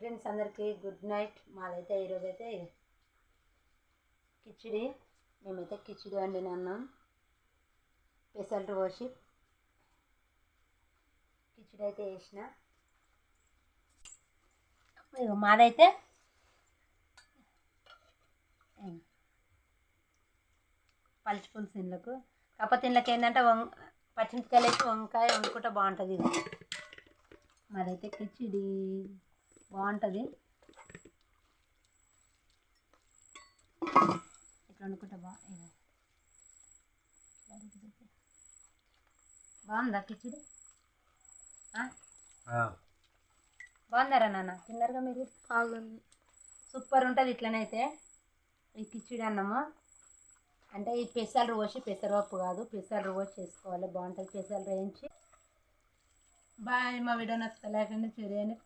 Friends అందరికీ good night. మాదైతే ఈరోజు అయితే కిచిడి, మేమైతే కిచిడి వండిన అన్నం పెసలు పోసి కిచిడి అయితే వేసిన. మాదైతే పచ్చి పులుసు ఇండ్లకు, కాకపోతే ఇండ్లకి ఏంటంటే పచ్చిమిరపకాయలు వేసి వంకాయ వండుకుంటే బాగుంటుంది. ఇది మాదైతే కిచిడి బాగుంటుంది, ఇట్లా వండుకుంటే బాగుందా కిచిడి? బాగుందారా నాన్న? తిన్నారుగా మీరు? బాగుంది, సూపర్ ఉంటుంది. ఇట్లనైతే ఈ కిచిడి అన్నము అంటే ఈ పెసలు పోసి, పెసరపప్పు కాదు పెసలు పోసి చేసుకోవాలి, బాగుంటుంది. పెసలు వేయించి. బాయ్. మా వీడియో నచ్చితే లైక్ అండి, షేర్ చేయండి.